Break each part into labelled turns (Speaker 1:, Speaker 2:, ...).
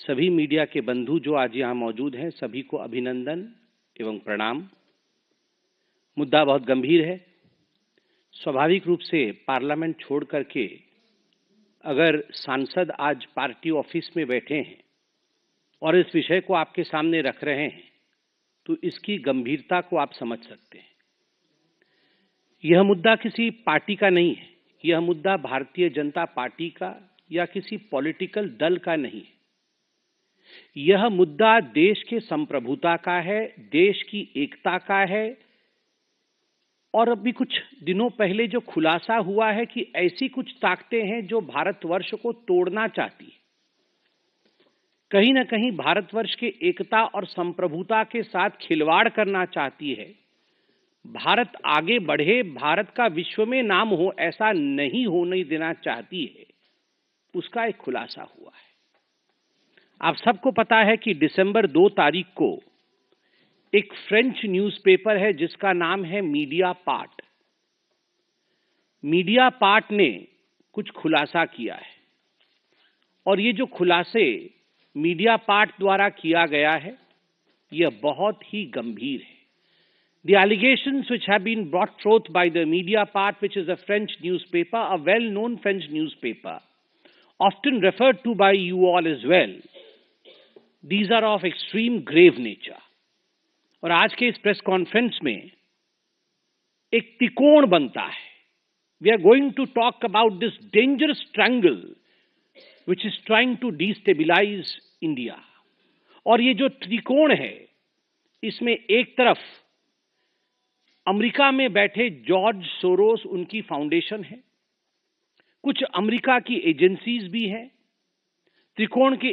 Speaker 1: सभी मीडिया के बंधु जो आज यहाँ मौजूद हैं, सभी को अभिनंदन एवं प्रणाम। मुद्दा बहुत गंभीर है। स्वाभाविक रूप से पार्लियामेंट छोड़ करके अगर सांसद आज पार्टी ऑफिस में बैठे हैं और इस विषय को आपके सामने रख रहे हैं, तो इसकी गंभीरता को आप समझ सकते हैं। यह मुद्दा किसी पार्टी का नहीं है, यह मुद्दा भारतीय जनता पार्टी का या किसी पॉलिटिकल दल का नहीं है। यह मुद्दा देश के संप्रभुता का है, देश की एकता का है। और अभी कुछ दिनों पहले जो खुलासा हुआ है कि ऐसी कुछ ताकतें हैं जो भारतवर्ष को तोड़ना चाहती है, कहीं ना कहीं भारतवर्ष के एकता और संप्रभुता के साथ खिलवाड़ करना चाहती है। भारत आगे बढ़े, भारत का विश्व में नाम हो, ऐसा नहीं होने देना चाहती है, उसका एक खुलासा हुआ है। आप सबको पता है कि दिसंबर 2 तारीख को एक फ्रेंच न्यूज़पेपर है जिसका नाम है मीडिया पार्ट। मीडिया पार्ट ने कुछ खुलासा किया है और ये जो खुलासे मीडिया पार्ट द्वारा किया गया है, यह बहुत ही गंभीर है। The allegations which have been brought forth by the media part, which is a French newspaper, a well-known French newspaper, often referred to by you all as well, these are of extreme grave nature. और आज के इस press conference में एक त्रिकोण बनता है। We are going to talk about this dangerous triangle which is trying to destabilize India. और ये जो त्रिकोण है, इसमें एक तरफ अमेरिका में बैठे जॉर्ज सोरोस, उनकी फाउंडेशन है, कुछ अमेरिका की एजेंसीज भी हैं। त्रिकोण के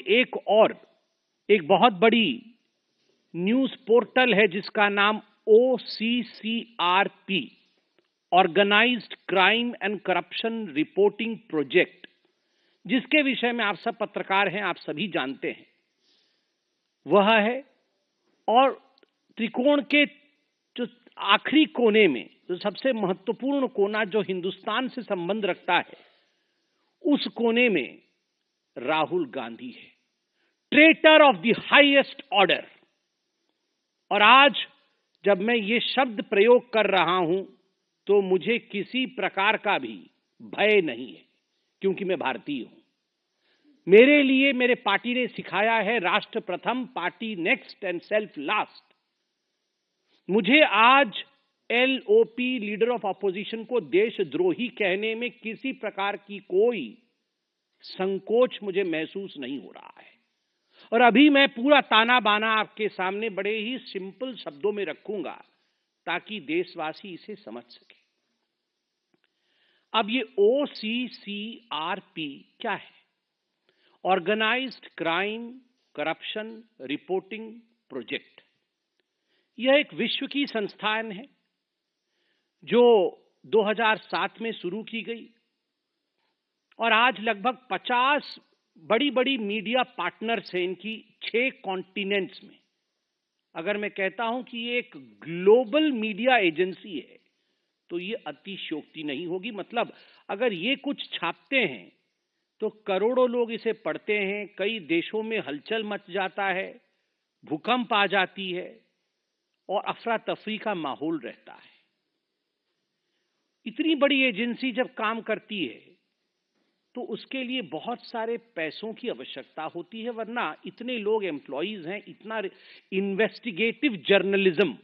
Speaker 1: एक बहुत बड़ी न्यूज पोर्टल है जिसका नाम OCCRP, organised crime and corruption reporting project, जिसके विषय में आप सब पत्रकार हैं, आप सभी जानते हैं, वह है। और त्रिकोण के जो आखिरी कोने में, जो सबसे महत्वपूर्ण कोना जो हिंदुस्तान से संबंध रखता है, उस कोने में राहुल गांधी है, traitor of the highest order. और आज जब मैं ये शब्द प्रयोग कर रहा हूं तो मुझे किसी प्रकार का भी भय नहीं है, क्योंकि मैं भारतीय हूं। मेरे लिए मेरे पार्टी ने सिखाया है राष्ट्र प्रथम, party next and self last. मुझे आज LOP, लीडर ऑफ ऑपोजिशन, को देशद्रोही कहने में किसी प्रकार की कोई संकोच मुझे महसूस नहीं हो रहा है। और अभी मैं पूरा ताना बाना आपके सामने बड़े ही सिंपल शब्दों में रखूंगा ताकि देशवासी इसे समझ सके। अब ये OCCRP क्या है? Organised crime corruption reporting project. यह एक विश्व की संस्थान है जो 2007 में शुरू की गई और आज लगभग 50 बड़ी बड़ी मीडिया पार्टनर्स हैं इनकी 6 कॉन्टिनेंट्स में। अगर मैं कहता हूं कि ये एक ग्लोबल मीडिया एजेंसी है तो ये अतिशयोक्ति नहीं होगी। मतलब अगर ये कुछ छापते हैं तो करोड़ों लोग इसे पढ़ते हैं, कई देशों में हलचल मच जाता है, भूकंप आ जाती है और अफरा तफरी का माहौल रहता है। इतनी बड़ी एजेंसी जब काम करती है तो उसके लिए बहुत सारे पैसों की आवश्यकता होती है, वरना इतने लोग एम्प्लॉइज हैं, इतना इन्वेस्टिगेटिव जर्नलिज्म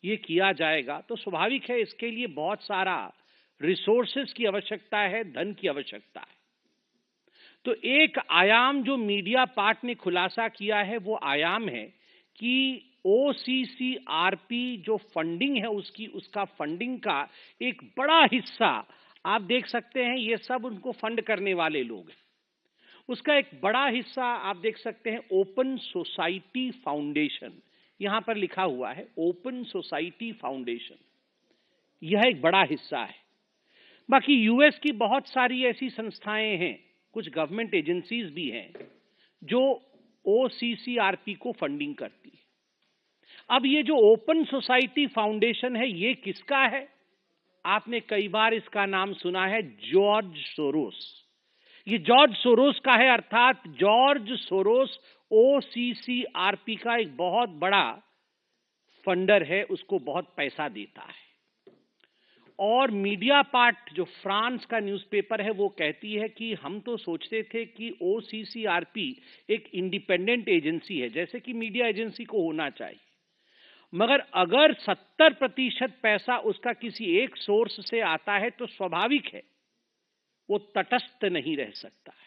Speaker 1: ये किया जाएगा तो स्वाभाविक है इसके लिए बहुत सारा रिसोर्सेज की आवश्यकता है, धन की आवश्यकता है। तो एक आयाम जो मीडिया पार्ट ने खुलासा किया है वो आयाम है कि OCCRP जो फंडिंग है उसका फंडिंग का एक बड़ा हिस्सा आप देख सकते हैं, ये सब उनको फंड करने वाले लोग हैं। उसका एक बड़ा हिस्सा आप देख सकते हैं ओपन सोसाइटी फाउंडेशन, यहां पर लिखा हुआ है ओपन सोसाइटी फाउंडेशन, यह एक बड़ा हिस्सा है। बाकी यूएस की बहुत सारी ऐसी संस्थाएं हैं, कुछ गवर्नमेंट एजेंसीज भी हैं जो OCCRP को फंडिंग करती है। अब ये जो ओपन सोसाइटी फाउंडेशन है ये किसका है? आपने कई बार इसका नाम सुना है, जॉर्ज सोरोस। ये जॉर्ज सोरोस का है, अर्थात जॉर्ज सोरोस ओसीसीआरपी का एक बहुत बड़ा फंडर है, उसको बहुत पैसा देता है। और मीडिया पार्ट जो फ्रांस का न्यूज़पेपर है वो कहती है कि हम तो सोचते थे कि ओसीसीआरपी एक इंडिपेंडेंट एजेंसी है, जैसे कि मीडिया एजेंसी को होना चाहिए, मगर अगर 70% पैसा उसका किसी एक सोर्स से आता है तो स्वाभाविक है वो तटस्थ नहीं रह सकता है,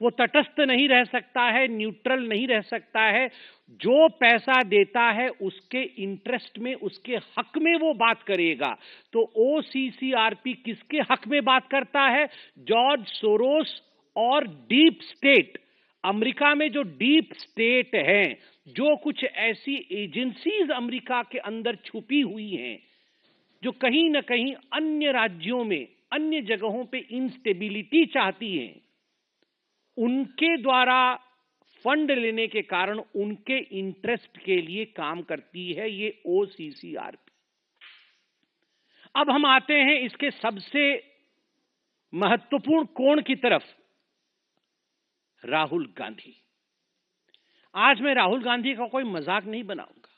Speaker 1: वो तटस्थ नहीं रह सकता है, न्यूट्रल नहीं रह सकता है। जो पैसा देता है उसके इंटरेस्ट में, उसके हक में वो बात करेगा। तो ओसीसीआरपी किसके हक में बात करता है? जॉर्ज सोरोस और डीप स्टेट। अमेरिका में जो डीप स्टेट है, जो कुछ ऐसी एजेंसीज अमेरिका के अंदर छुपी हुई हैं जो कहीं ना कहीं अन्य राज्यों में, अन्य जगहों पे इंस्टेबिलिटी चाहती हैं, उनके द्वारा फंड लेने के कारण उनके इंटरेस्ट के लिए काम करती है ये ओसीसीआरपी। अब हम आते हैं इसके सबसे महत्वपूर्ण कोण की तरफ, राहुल गांधी। आज मैं राहुल गांधी का कोई मजाक नहीं बनाऊंगा,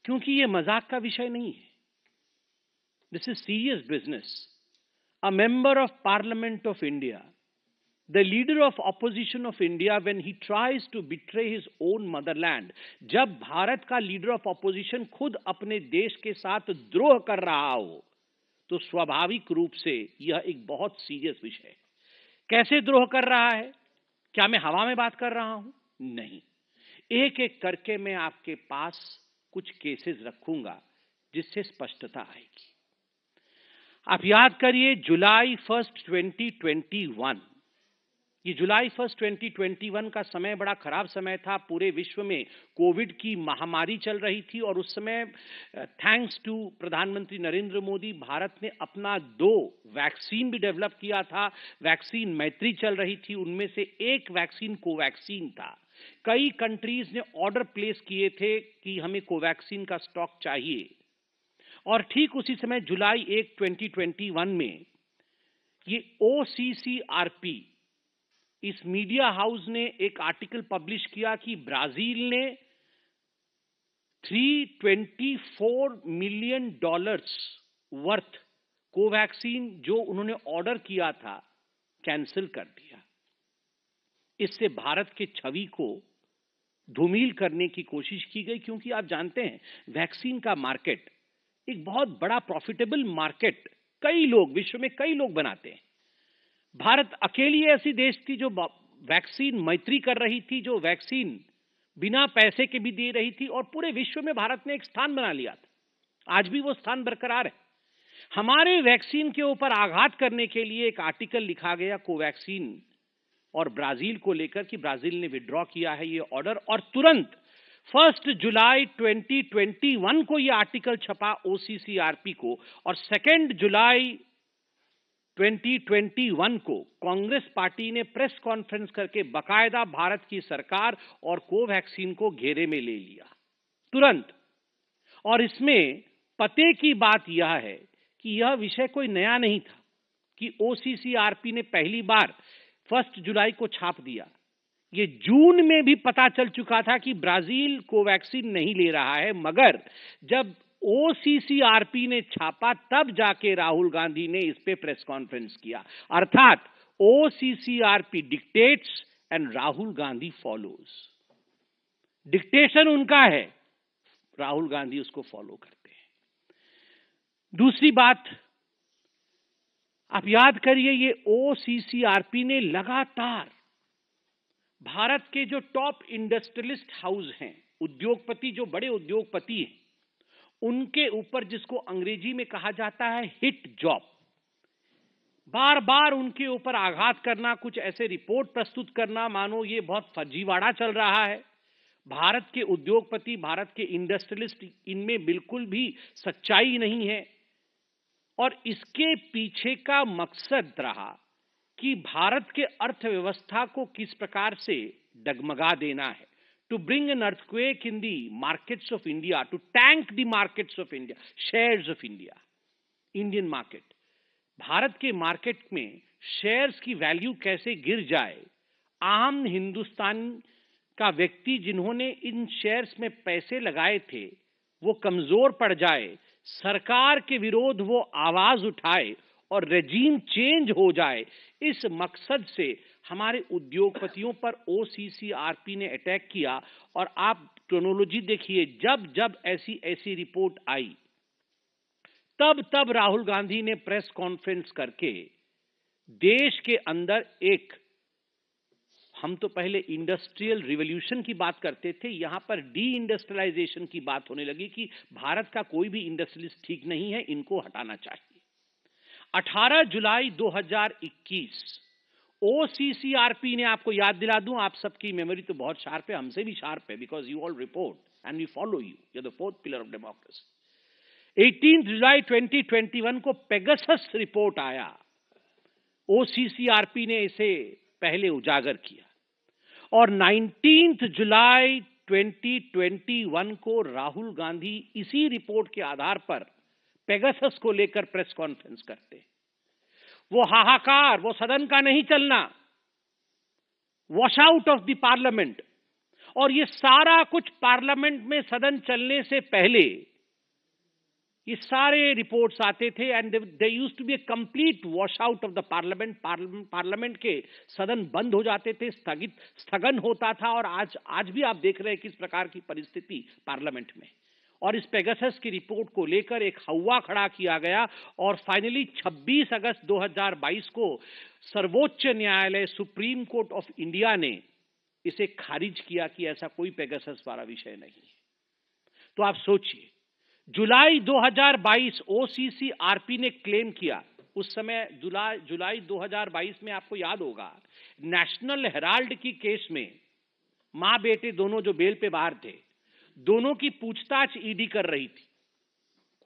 Speaker 1: क्योंकि ये मजाक का विषय नहीं है। This is serious business. A member of parliament of India, the leader of opposition of India, when he tries to betray his own motherland, जब भारत का लीडर ऑफ ऑपोजिशन खुद अपने देश के साथ द्रोह कर रहा हो, तो स्वाभाविक रूप से यह एक बहुत सीरियस विषय है। कैसे द्रोह कर रहा है? क्या मैं हवा में बात कर रहा हूं? नहीं, एक एक करके मैं आपके पास कुछ केसेस रखूंगा जिससे स्पष्टता आएगी। आप याद करिए, जुलाई 1 2021, ये जुलाई 1 2021 का समय बड़ा खराब समय था। पूरे विश्व में कोविड की महामारी चल रही थी और उस समय थैंक्स टू प्रधानमंत्री नरेंद्र मोदी, भारत ने अपना 2 वैक्सीन भी डेवलप किया था। वैक्सीन मैत्री चल रही थी, उनमें से एक वैक्सीन कोवैक्सीन था। कई कंट्रीज ने ऑर्डर प्लेस किए थे कि हमें कोवैक्सीन का स्टॉक चाहिए। और ठीक उसी समय जुलाई 1 2021 में ये ओसीसीआरपी, इस मीडिया हाउस ने एक आर्टिकल पब्लिश किया कि ब्राजील ने $324 मिलियन वर्थ कोवैक्सीन जो उन्होंने ऑर्डर किया था कैंसिल कर दिया। इससे भारत के छवि को धूमिल करने की कोशिश की गई, क्योंकि आप जानते हैं वैक्सीन का मार्केट एक बहुत बड़ा प्रॉफिटेबल मार्केट, कई लोग, विश्व में कई लोग बनाते हैं। भारत अकेली ऐसी देश थी जो वैक्सीन मैत्री कर रही थी, जो वैक्सीन बिना पैसे के भी दे रही थी, और पूरे विश्व में भारत ने एक स्थान बना लिया था। आज भी वो स्थान बरकरार है। हमारे वैक्सीन के ऊपर आघात करने के लिए एक आर्टिकल लिखा गया कोवैक्सीन और ब्राजील को लेकर कि ब्राजील ने विड्रॉ किया है ये ऑर्डर, और तुरंत 1 जुलाई 2021 को ये आर्टिकल छपा ओसीसीआरपी को, और 2 जुलाई 2021 को कांग्रेस पार्टी ने प्रेस कॉन्फ्रेंस करके बकायदा भारत की सरकार और कोवैक्सीन को घेरे में ले लिया तुरंत। और इसमें पते की बात यह है कि यह विषय कोई नया नहीं था कि ओसीसीआरपी ने पहली बार 1 जुलाई को छाप दिया। ये जून में भी पता चल चुका था कि ब्राजील कोवैक्सीन नहीं ले रहा है, मगर जब ओसीसीआरपी ने छापा तब जाके राहुल गांधी ने इस पे प्रेस कॉन्फ्रेंस किया। अर्थात OCCRP dictates and Rahul Gandhi follows. Dictation उनका है, राहुल गांधी उसको फॉलो करते हैं। दूसरी बात, आप याद करिए, ये ओसीसीआरपी ने लगातार भारत के जो टॉप इंडस्ट्रियलिस्ट हाउस हैं, उद्योगपति, जो बड़े उद्योगपति हैं, उनके ऊपर, जिसको अंग्रेजी में कहा जाता है हिट जॉब, बार बार उनके ऊपर आघात करना, कुछ ऐसे रिपोर्ट प्रस्तुत करना मानो ये बहुत फर्जीवाड़ा चल रहा है। भारत के उद्योगपति, भारत के इंडस्ट्रियलिस्ट, इनमें बिल्कुल भी सच्चाई नहीं है। और इसके पीछे का मकसद रहा कि भारत के अर्थव्यवस्था को किस प्रकार से डगमगा देना है, to bring an earthquake in the markets of India, to tank the markets of India, shares of India, Indian market. Bharat के मार्केट में शेयर्स की वैल्यू कैसे गिर जाए, आम हिंदुस्तान का व्यक्ति जिन्होंने इन शेयर्स में पैसे लगाए थे वो कमजोर पड़ जाए, सरकार के विरोध वो आवाज उठाए और रेजीम चेंज हो जाए, इस मकसद से हमारे उद्योगपतियों पर ओसीसीआरपी ने अटैक किया। और आप क्रोनोलॉजी देखिए, जब जब ऐसी ऐसी रिपोर्ट आई तब तब राहुल गांधी ने प्रेस कॉन्फ्रेंस करके देश के अंदर एक, हम तो पहले इंडस्ट्रियल रिवॉल्यूशन की बात करते थे, यहां पर डी इंडस्ट्रियलाइजेशन की बात होने लगी कि भारत का कोई भी इंडस्ट्रियलिस्ट ठीक नहीं है, इनको हटाना चाहिए। 18 जुलाई 2021 ओसीसीआरपी ने, आपको याद दिला दूं, आप सबकी मेमोरी तो बहुत शार्प है, हमसे भी शार्प है, because you all report and we follow you, you are the fourth pillar of democracy. 18 जुलाई 2021 को पेगासस रिपोर्ट आया, ओसीसीआरपी ने इसे पहले उजागर किया और 19 जुलाई 2021 को राहुल गांधी इसी रिपोर्ट के आधार पर पेगासस को लेकर प्रेस कॉन्फ्रेंस करते। वो हाहाकार, वो सदन का नहीं चलना, wash out of the parliament, और ये सारा कुछ पार्लियामेंट में सदन चलने से पहले ये सारे रिपोर्ट्स आते थे and they used to be a complete wash out of the parliament. Parliament के सदन बंद हो जाते थे, स्थगन होता था, और आज भी आप देख रहे हैं किस प्रकार की परिस्थिति पार्लियामेंट में। और इस पेगासस की रिपोर्ट को लेकर एक हवा खड़ा किया गया और फाइनली 26 अगस्त 2022 को सर्वोच्च न्यायालय, सुप्रीम कोर्ट ऑफ इंडिया ने इसे खारिज किया कि ऐसा कोई पेगासस वाला विषय नहीं है। तो आप सोचिए, जुलाई 2022 ओसीसीआरपी ने क्लेम किया, उस समय जुलाई 2022 में आपको याद होगा नेशनल हेराल्ड की केस में मां बेटे दोनों जो बेल पे बाहर थे, दोनों की पूछताछ ईडी कर रही थी।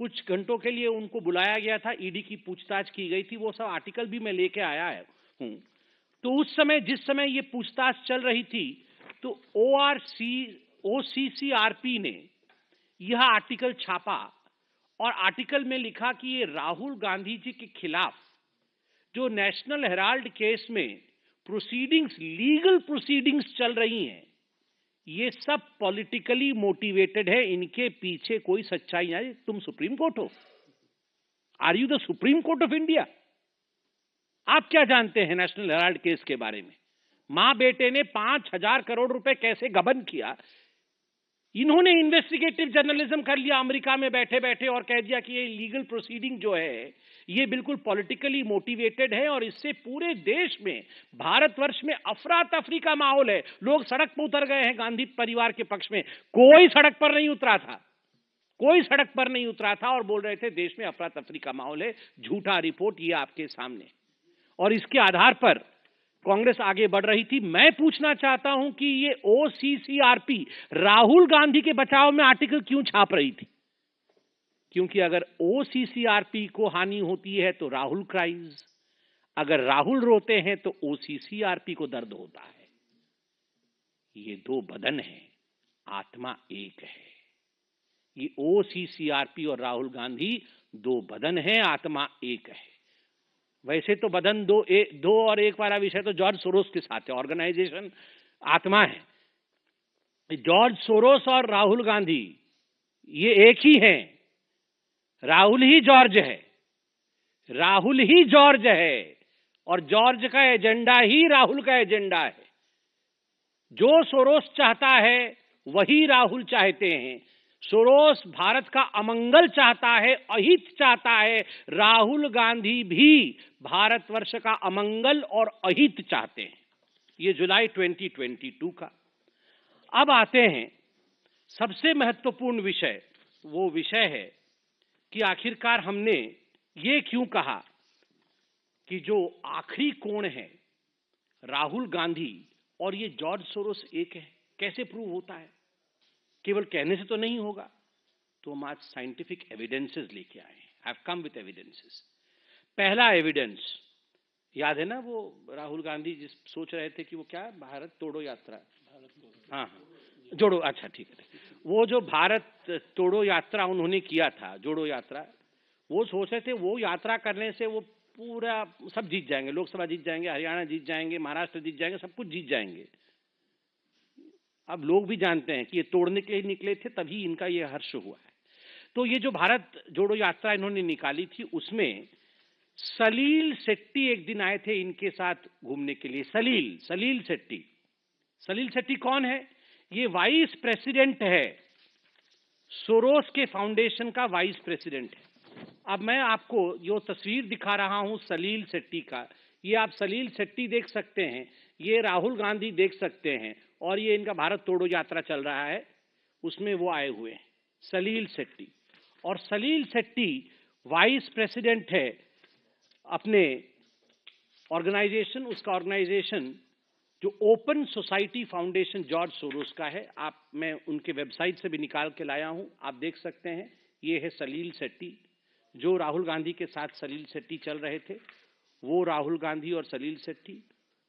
Speaker 1: कुछ घंटों के लिए उनको बुलाया गया था, ईडी की पूछताछ की गई थी, वो सब आर्टिकल भी मैं लेके आया हूं। तो उस समय, जिस समय ये पूछताछ चल रही थी, तो ओसीसीआरपी ने यह आर्टिकल छापा और आर्टिकल में लिखा कि ये राहुल गांधी जी के खिलाफ जो नेशनल हेराल्ड केस में प्रोसीडिंग्स, लीगल प्रोसीडिंग्स चल रही हैं, ये सब पॉलिटिकली मोटिवेटेड है, इनके पीछे कोई सच्चाई नहीं। तुम सुप्रीम कोर्ट हो, are you the supreme court of India? आप क्या जानते हैं नेशनल हेराल्ड केस के बारे में? मां बेटे ने 5,000 करोड़ रुपए कैसे गबन किया, इन्होंने इन्वेस्टिगेटिव जर्नलिज्म कर लिया अमेरिका में बैठे बैठे और कह दिया कि ये लीगल प्रोसीडिंग जो है ये बिल्कुल पॉलिटिकली मोटिवेटेड है और इससे पूरे देश में, भारतवर्ष में अफरा तफरी का माहौल है। लोग सड़क पर उतर गए हैं गांधी परिवार के पक्ष में, कोई सड़क पर नहीं उतरा था, कोई सड़क पर नहीं उतरा था और बोल रहे थे देश में अफरा तफरी का माहौल है। झूठा रिपोर्ट ये आपके सामने, और इसके आधार पर कांग्रेस आगे बढ़ रही थी। मैं पूछना चाहता हूं कि ये ओसीसीआरपी राहुल गांधी के बचाव में आर्टिकल क्यों छाप रही थी? क्योंकि अगर ओसीसीआरपी को हानि होती है तो राहुल क्राइज, अगर राहुल रोते हैं तो ओसीसीआरपी को दर्द होता है। ये दो बदन हैं, आत्मा एक है। ये ओसीसीआरपी और राहुल गांधी दो बदन हैं, आत्मा एक है। वैसे तो बदन दो और एक वाला विषय तो जॉर्ज सोरोस के साथ है, ऑर्गेनाइजेशन आत्मा है। जॉर्ज सोरोस और राहुल गांधी ये एक ही हैं। राहुल ही जॉर्ज है, राहुल ही जॉर्ज है, और जॉर्ज का एजेंडा ही राहुल का एजेंडा है। जो सोरोस चाहता है वही राहुल चाहते हैं। सोरोस भारत का अमंगल चाहता है, अहित चाहता है। राहुल गांधी भी भारतवर्ष का अमंगल और अहित चाहते हैं। ये जुलाई 2022 का। अब आते हैं सबसे महत्वपूर्ण विषय, वो विषय है कि आखिरकार हमने ये क्यों कहा कि जो आखिरी कोण है राहुल गांधी और ये जॉर्ज सोरोस एक है। कैसे प्रूव होता है? केवल कहने से तो नहीं होगा। तो हम आज साइंटिफिक एविडेंसेस लेके आए हैं। I have come with evidences. पहला एविडेंस याद है ना, वो राहुल गांधी जिस सोच रहे थे कि वो क्या, भारत तोड़ो यात्रा, हाँ जोड़ो, अच्छा ठीक है, वो जो भारत तोड़ो यात्रा उन्होंने किया था, जोड़ो यात्रा, वो सोच रहे थे वो यात्रा करने से वो पूरा सब जीत जाएंगे, लोकसभा जीत जाएंगे, हरियाणा जीत जाएंगे, महाराष्ट्र जीत जाएंगे, सब कुछ जीत जाएंगे। अब लोग भी जानते हैं कि ये तोड़ने के लिए निकले थे, तभी इनका ये हर्ष हुआ है। तो ये जो भारत जोड़ो यात्रा इन्होंने निकाली थी, उसमें सलील शेट्टी एक दिन आए थे इनके साथ घूमने के लिए। सलील शेट्टी, सलील शेट्टी कौन है? ये वाइस प्रेसिडेंट है, सोरोस के फाउंडेशन का वाइस प्रेसिडेंट है। अब मैं आपको जो तस्वीर दिखा रहा हूं सलील शेट्टी का, ये आप सलील शेट्टी देख सकते हैं, ये राहुल गांधी देख सकते हैं, और ये इनका भारत तोड़ो यात्रा चल रहा है, उसमें वो आए हुए हैं, सलील शेट्टी। और सलील शेट्टी वाइस प्रेसिडेंट है अपने ऑर्गेनाइजेशन, उसका ऑर्गेनाइजेशन जो open society foundation George Soros का है। मैं उनके वेबसाइट से भी निकाल के लाया हूं, आप देख सकते हैं। ये है सलील शेट्टी, जो राहुल गांधी के साथ सलील शेट्टी चल रहे थे, वो राहुल गांधी और सलील शेट्टी,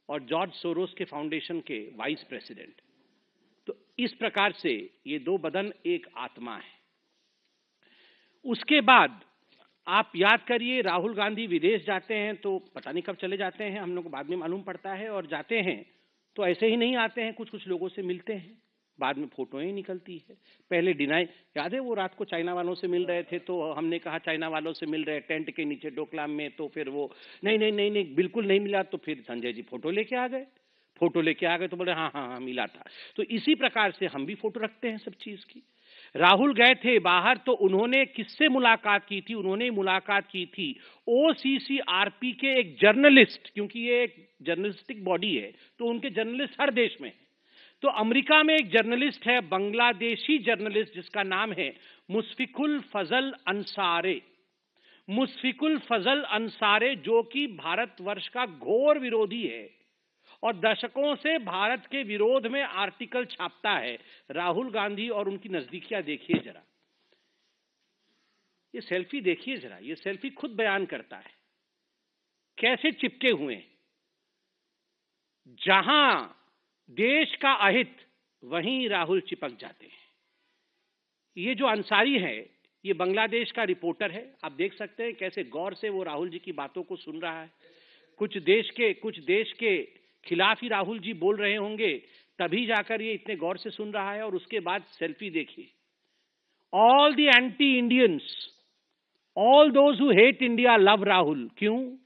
Speaker 1: और जॉर्ज सोरोस के फाउंडेशन के वाइस प्रेसिडेंट। तो इस प्रकार से ये दो बदन एक आत्मा है। उसके बाद आप याद करिए, राहुल गांधी विदेश जाते हैं तो पता नहीं कब चले जाते हैं, हम लोग को बाद में मालूम पड़ता है, और जाते हैं तो ऐसे ही नहीं आते हैं, कुछ कुछ लोगों से मिलते हैं, बाद में फोटोएं निकलती है। पहले डिनाई, याद है वो रात को चाइना वालों से मिल रहे थे, तो हमने कहा चाइना वालों से मिल रहे टेंट के नीचे डोकलाम में, तो फिर वो नहीं नहीं नहीं नहीं बिल्कुल नहीं मिला, तो फिर संजय जी फोटो लेके आ गए, तो बोले हाँ हाँ हाँ मिला था। तो इसी प्रकार से हम भी फोटो रखते हैं सब चीज की। राहुल गए थे बाहर, तो उन्होंने किससे मुलाकात की थी? उन्होंने मुलाकात की थी OCCRP के एक जर्नलिस्ट, क्योंकि ये एक जर्नलिस्टिक बॉडी है, तो उनके जर्नलिस्ट हर देश में है। तो अमेरिका में एक जर्नलिस्ट है, बांग्लादेशी जर्नलिस्ट, जिसका नाम है मुशफिकुल फजल अंसारे। मुशफिकुल फजल अंसारे, जो कि भारतवर्ष का घोर विरोधी है और दशकों से भारत के विरोध में आर्टिकल छापता है। राहुल गांधी और उनकी नजदीकियां देखिए जरा, ये सेल्फी देखिए जरा, ये सेल्फी खुद बयान करता है कैसे चिपके हुए हैं। जहां देश का अहित, वहीं राहुल चिपक जाते हैं। ये जो अंसारी है, ये बांग्लादेश का रिपोर्टर है, आप देख सकते हैं कैसे गौर से वो राहुल जी की बातों को सुन रहा है। कुछ देश के खिलाफ ही राहुल जी बोल रहे होंगे, तभी जाकर ये इतने गौर से सुन रहा है। और उसके बाद सेल्फी देखिए, all the anti Indians, all those who hate India love Rahul. क्यों?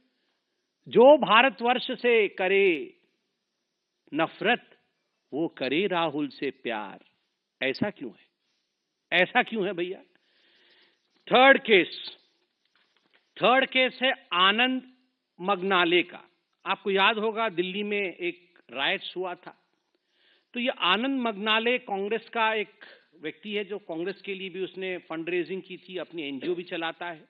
Speaker 1: जो भारतवर्ष से करे नफरत, वो करे राहुल से प्यार। ऐसा क्यों है? ऐसा क्यों है भैया? थर्ड केस है आनंद मगनाले का। आपको याद होगा दिल्ली में एक राइट्स हुआ था, तो ये आनंद मगनाले कांग्रेस का एक व्यक्ति है, जो कांग्रेस के लिए भी उसने फंड रेजिंग की थी, अपनी एनजीओ भी चलाता है।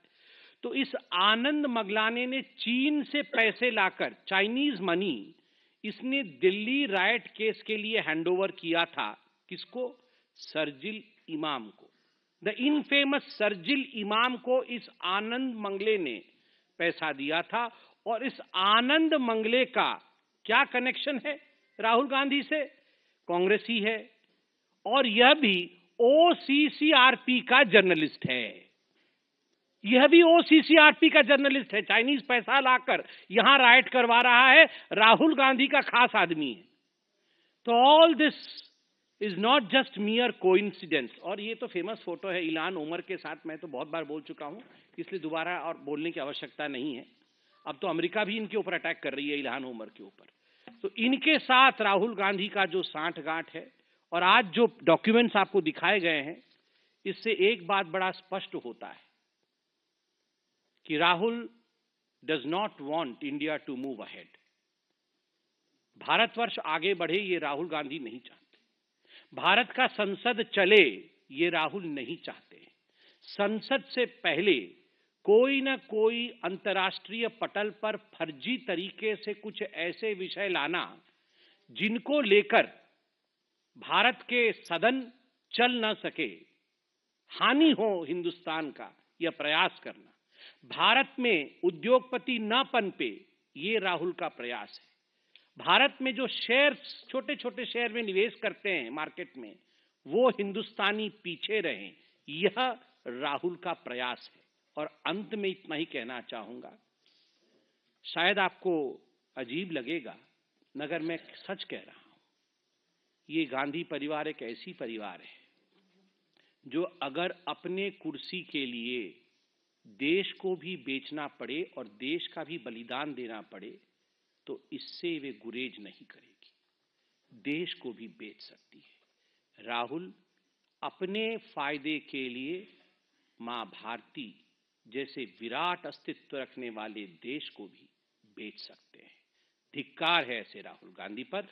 Speaker 1: तो इस आनंद मगनाले ने चीन से पैसे लाकर, चाइनीज मनी, इसने दिल्ली राइट केस के लिए हैंडओवर किया था। किसको? शरजील इमाम को। द इनफेमस शरजील इमाम को इस आनंद मंगले ने पैसा दिया था। और इस आनंद मंगले का क्या कनेक्शन है राहुल गांधी से? कांग्रेस ही है, और यह भी OCCRP का जर्नलिस्ट है। यह भी OCCRP का जर्नलिस्ट है। चाइनीज पैसा लाकर यहां राइट करवा रहा है, राहुल गांधी का खास आदमी है। तो all this is not just मियर coincidence. और ये तो फेमस फोटो है इल्हान उमर के साथ, मैं तो बहुत बार बोल चुका हूं, इसलिए दोबारा और बोलने की आवश्यकता नहीं है। अब तो अमेरिका भी इनके ऊपर अटैक कर रही है, इल्हान उमर के ऊपर। तो इनके साथ राहुल गांधी का जो सांठगांठ है, और आज जो डॉक्यूमेंट्स आपको दिखाए गए हैं, इससे एक बात बड़ा स्पष्ट होता है कि Rahul does not want India to move ahead. Bharatvarsh आगे बढ़े, ये राहुल गांधी नहीं चाहते। भारत का संसद चले, ये राहुल नहीं चाहते। संसद से पहले कोई ना कोई अंतर्राष्ट्रीय पटल पर फर्जी तरीके से कुछ ऐसे विषय लाना जिनको लेकर भारत के सदन चल न सके, हानि हो हिंदुस्तान का, यह प्रयास करना। भारत में उद्योगपति न पनपे, ये राहुल का प्रयास है। भारत में जो शेयर्स, छोटे छोटे शेयर में निवेश करते हैं मार्केट में, वो हिंदुस्तानी पीछे रहें, यह राहुल का प्रयास है। और अंत में इतना ही कहना चाहूंगा शायद आपको अजीब लगेगा मगर मैं सच कह रहा हूं। ये गांधी परिवार एक ऐसी परिवार है जो अगर अपने कुर्सी के लिए देश को भी बेचना पड़े और देश का भी बलिदान देना पड़े तो इससे वे गुरेज नहीं करेगी, देश को भी बेच सकती है। राहुल अपने फायदे के लिए मां भारती जैसे विराट अस्तित्व रखने वाले देश को भी बेच सकते हैं। धिक्कार है ऐसे राहुल गांधी पर।